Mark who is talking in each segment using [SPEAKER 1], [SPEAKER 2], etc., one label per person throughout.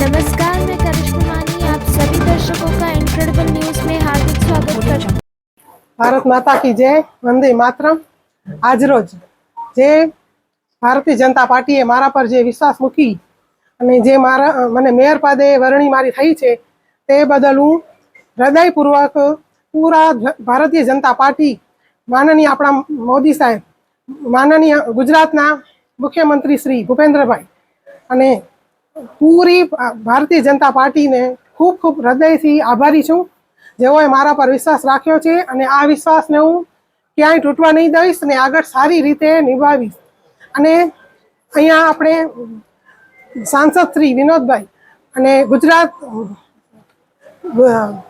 [SPEAKER 1] नमस्कार, मैं करिश्मा मानी आप सभी दर्शकों का इनक्रेडिबल न्यूज में हार्दिक स्वागत करती हूँ।
[SPEAKER 2] भारत माता की जय, वंदे मातरम। आज रोज जे भारतीय जनता पार्टीए मारा पर जे विश्वास मूकी અને જે મને મેયર પદે વરણી મારી થઈ છે તે બદલ હું હૃદયપૂર્વક પૂરા ભારતીય જનતા પાર્ટી માનનીય આપણા મોદી સાહેબ, માનનીય ગુજરાતના મુખ્યમંત્રી શ્રી ભૂપેન્દ્રભાઈ અને પૂરી ભારતીય જનતા પાર્ટીને ખૂબ ખૂબ હૃદયથી આભારી છું, જેઓએ મારા પર વિશ્વાસ રાખ્યો છે અને આ વિશ્વાસને હું ક્યાંય તૂટવા નહીં દઈશ અને આગળ સારી રીતે નિભાવીશ। અને અહીંયા આપણે सांसद श्री विनोदभाई અને ગુજરાત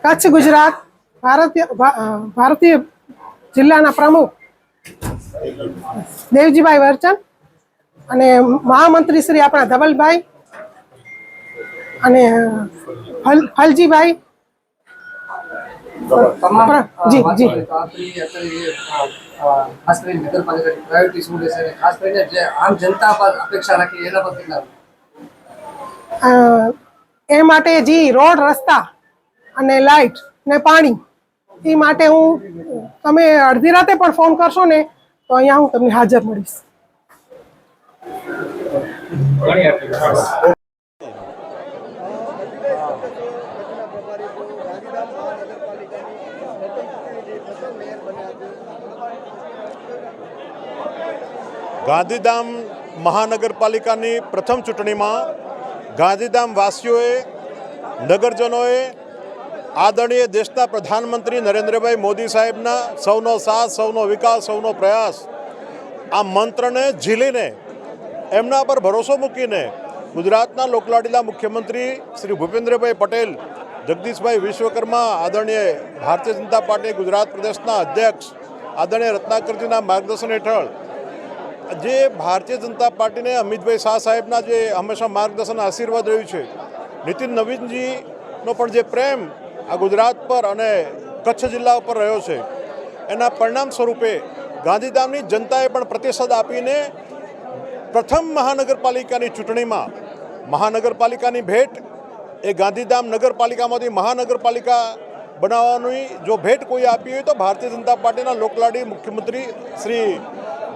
[SPEAKER 2] કચ્છ ગુજરાત ભારતીય જિલ્લાના પ્રમુખ દેવજીભાઈ વર્ચન અને મહામંત્રી શ્રી આપણા ધવલભાઈ અને ફલજીભાઈ जी जी
[SPEAKER 3] ખાસ કરીને નગરપાલિકાની પ્રાયોરિટી શું રહેશે અને ખાસ કરીને જે આમ જનતા પર અપેક્ષા રાખી એના પર કેટલા
[SPEAKER 2] એ માટે જે રોડ રસ્તા અને લાઇટ ને પાણી એ માટે હું તમે અડધી રાતે પણ ફોન કરશો ને તો અહીંયા હું તમને હાજર મળીશ।
[SPEAKER 4] ગાંધીધામ મહાનગરપાલિકાની પ્રથમ ચૂંટણીમાં ગાંધીધામ વાસીઓએ, નગરજનોએ આદરણીય દેશના પ્રધાનમંત્રી નરેન્દ્રભાઈ મોદી સાહેબના સૌનો સાથ, સૌનો વિકાસ, સૌનો પ્રયાસ આ મંત્રને ઝીલીને એમના પર ભરોસો મૂકીને ગુજરાતના લોકલાડીલા મુખ્યમંત્રી શ્રી ભૂપેન્દ્રભાઈ પટેલ, જગદીશભાઈ વિશ્વકર્મા, આદરણીય ભારતીય જનતા પાર્ટી ગુજરાત પ્રદેશના અધ્યક્ષ આદરણીય રત્નાકરજીના માર્ગદર્શન હેઠળ જે ભારતીય જનતા પાર્ટીને અમિતભાઈ શાહ સાહેબના જે હંમેશા માર્ગદર્શન આશીર્વાદ રહ્યું છે, નીતિન નવીનજીનો પણ જે પ્રેમ આ ગુજરાત પર અને કચ્છ જિલ્લા ઉપર રહ્યો છે, એના પરિણામ સ્વરૂપે ગાંધીધામની જનતાએ પણ પ્રતિસાદ આપીને પ્રથમ મહાનગરપાલિકાની ચૂંટણીમાં મહાનગરપાલિકાની ભેટ એ ગાંધીધામ નગરપાલિકામાંથી મહાનગરપાલિકા બનાવવાની જો ભેટ કોઈ આપી હોય તો ભારતીય જનતા પાર્ટીના લોકલાડી મુખ્યમંત્રી શ્રી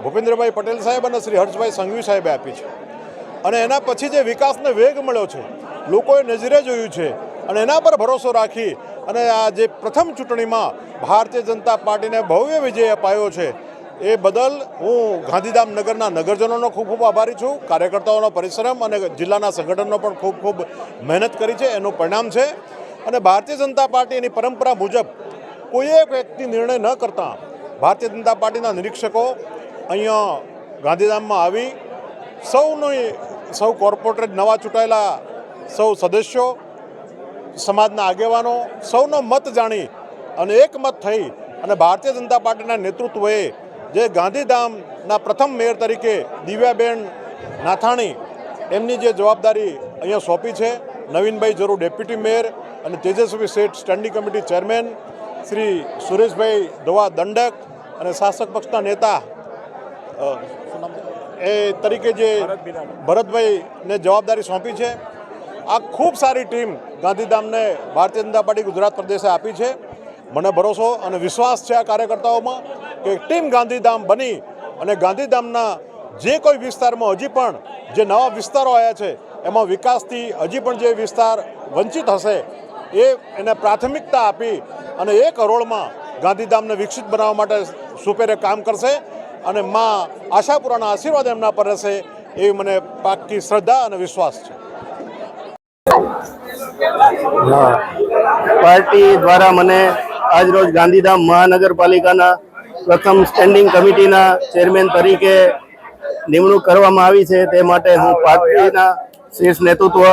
[SPEAKER 4] ભૂપેન્દ્રભાઈ પટેલ સાહેબ અને શ્રી હર્ષભાઈ સંઘવી સાહેબે આપી છે। અને એના પછી જે વિકાસને વેગ મળ્યો છે, લોકોએ નજરે જોયું છે અને એના પર ભરોસો રાખી અને આ જે પ્રથમ ચૂંટણીમાં ભારતીય જનતા પાર્ટીને ભવ્ય વિજય અપાયો છે એ બદલ હું ગાંધીધામ નગરના નગરજનોનો ખૂબ ખૂબ આભારી છું। કાર્યકર્તાઓનો પરિશ્રમ અને જિલ્લાના સંગઠનનો પણ ખૂબ ખૂબ મહેનત કરી છે, એનું પરિણામ છે। અને ભારતીય જનતા પાર્ટી એની પરંપરા મુજબ કોઈ એક વ્યક્તિ નિર્ણય ન કરતા ભારતીય જનતા પાર્ટીના નિરીક્ષકો અહીંયા ગાંધીધામમાં આવી સૌ કોર્પોરેટર, નવા ચૂંટાયેલા સૌ સદસ્યો, સમાજના આગેવાનો સૌનો મત જાણી અને એકમત થઈ અને ભારતીય જનતા પાર્ટીના નેતૃત્વએ જે ગાંધીધામના પ્રથમ મેયર તરીકે દિવ્યાબેન નાથાણી એમની જે જવાબદારી અહીંયા સોંપી છે, નવીનભાઈ જરૂર ડેપ્યુટી મેયર અને તેજસ્વી શેઠ standing committee chairman, Shri Sureshbhai દવા દંડક અને શાસક પક્ષના નેતા એ તરીકે જે ભરતભાઈને જવાબદારી સોંપી છે, આ ખૂબ સારી ટીમ ગાંધીધામને ભારતીય જનતા પાર્ટી ગુજરાત પ્રદેશે આપી છે। મને ભરોસો અને વિશ્વાસ છે આ કાર્યકર્તાઓમાં કે ટીમ ગાંધીધામ બની અને ગાંધીધામના જે કોઈ વિસ્તારમાં હજી પણ જે નવા વિસ્તારો આવ્યા છે એમાં વિકાસથી હજી પણ જે વિસ્તાર વંચિત હશે એને પ્રાથમિકતા આપી અને એક હરોળમાં ગાંધીધામને વિકસિત બનાવવા માટે સુપેરે કામ કરશે અને માં આશાપુરાના આશીર્વાદ એમના પર રહેશે એવી મને પાક્કી શ્રદ્ધા અને વિશ્વાસ છે।
[SPEAKER 5] પાર્ટી દ્વારા મને આજ રોજ ગાંધીધામ મહાનગરપાલિકાના પ્રથમ સ્ટેન્ડિંગ કમિટીના ચેરમેન તરીકે નિમણૂક કરવામાં આવી છે, તે માટે હું પાર્ટીના શીર્ષ નેતૃત્વ,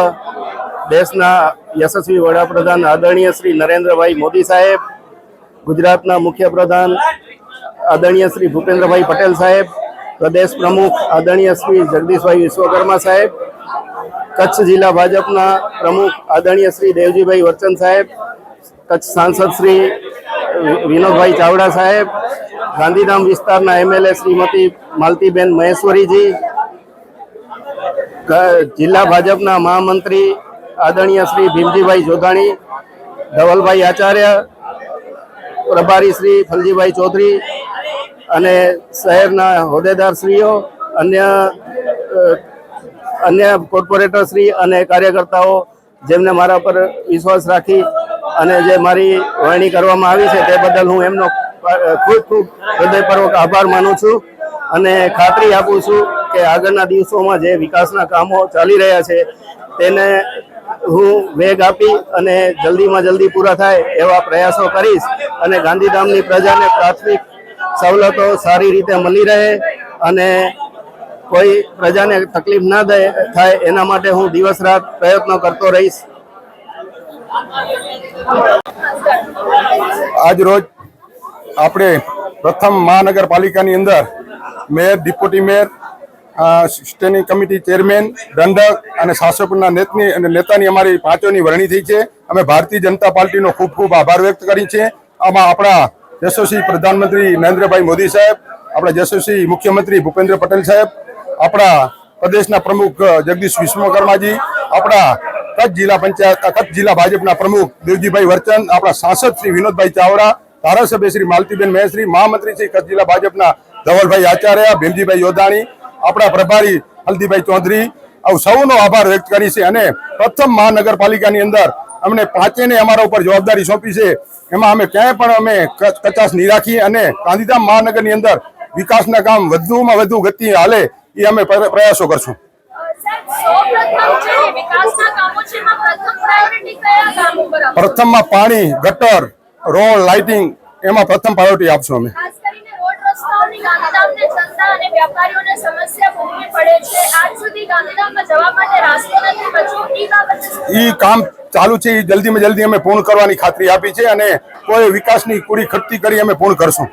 [SPEAKER 5] દેશના યશસ્વી વડાપ્રધાન આદરણીય શ્રી નરેન્દ્રભાઈ મોદી સાહેબ, ગુજરાતના મુખ્યપ્રધાન આદરણીય શ્રી ભૂપેન્દ્રભાઈ પટેલ સાહેબ, પ્રદેશ પ્રમુખ આદરણીય શ્રી જગદીશભાઈ વિશ્વકર્મા સાહેબ, કચ્છ જિલ્લા ભાજપના પ્રમુખ આદરણીય શ્રી દેવજીભાઈ વર્ચન સાહેબ, કચ્છ સાંસદ શ્રી વિનોદભાઈ ચાવડા સાહેબ, ગાંધીધામ વિસ્તારના એમએલએ શ્રીમતી માલતીબેન મહેશ્વરીજી, જિલ્લા ભાજપના મહામંત્રી આદરણીય શ્રી ભીમજીભાઈ જોધાણી, ધવલભાઈ આચાર્ય, પ્રભારી શ્રી ફલજીભાઈ ચૌધરી અને શહેરના હોદ્દેદારશ્રીઓ, અન્ય કોર્પોરેટર શ્રી અને કાર્યકર્તાઓ જેમને મારા પર વિશ્વાસ રાખી અને જે મારી વરણી કરવામાં આવી છે તે બદલ હું એમનો ખૂબ ખૂબ હૃદયપૂર્વક આભાર માનું છું અને ખાતરી આપું છું કે આગળના દિવસોમાં જે વિકાસના કામો ચાલી રહ્યા છે તેને હું વેગ આપી અને જલ્દીમાં જલ્દી પૂરા થાય એવા પ્રયાસો કરીશ અને ગાંધીધામની પ્રજાને પ્રાથમિક સવલતો સારી રીતે મળી રહે અને કોઈ પ્રજાને તકલીફ ના થાય એના માટે હું દિવસ રાત પ્રયત્નો કરતો રહીશ.
[SPEAKER 6] આજ રોજ આપણે પ્રથમ મહાનગરપાલિકાની અંદર mayor, deputy mayor, standing committee chairman, દંડક અને શાસકોના નેતાની અમારી પાંચોની વરણી થઈ છે. અમે ભારતીય જનતા પાર્ટીનો ખૂબ ખૂબ આભાર વ્યક્ત કરી છે. આમાં આપણા યશસ્વી પ્રધાનમંત્રી નરેન્દ્રભાઈ મોદી સાહેબ, આપણા યશસ્વી મુખ્યમંત્રી ભૂપેન્દ્ર પટેલ સાહેબ, આપણા પ્રદેશના પ્રમુખ જગદીશ વિશ્વકર્માજી, આપણા કચ્છ જિલ્લા ભાજપના પ્રમુખ દેવજીભાઈ વરચંદ, આપણા સાંસદ શ્રી વિનોદભાઈ ચાવડા, ધારાસભ્ય શ્રી માલતીબેન મહેશ્રી, મહામંત્રી શ્રી કચ્છ જિલ્લા ભાજપના ધવલભાઈ આચાર્ય, ભીમજીભાઈ જોધાણી, આપણા પ્રભારી ફલજીભાઈ ચૌધરી, આવું સૌનો આભાર વ્યક્ત કરી છે. અને પ્રથમ મહાનગરપાલિકાની અંદર અમને પાંચેને અમારા ઉપર જવાબદારી સોંપી છે. એમાં અમે ક્યાંય પણ અમે કચાશ નહીં રાખી અને ગાંધીધામ મહાનગરની અંદર વિકાસના કામ વધુમાં વધુ ગતિ હાલે એ અમે પ્રયાસો કરશું. પ્રથમમાં પાણી, ગટર, રોડ, લાઇટિંગ એમાં પ્રથમ પ્રાયોરિટી આપશું અમે. ઈ કામ ચાલુ છે, એ જલ્દીમાં જલ્દી અમે પૂર્ણ કરવાની ખાતરી આપી છે અને કોઈ વિકાસની પૂરી ખર્ચી કરી અમે પૂર્ણ કરશું.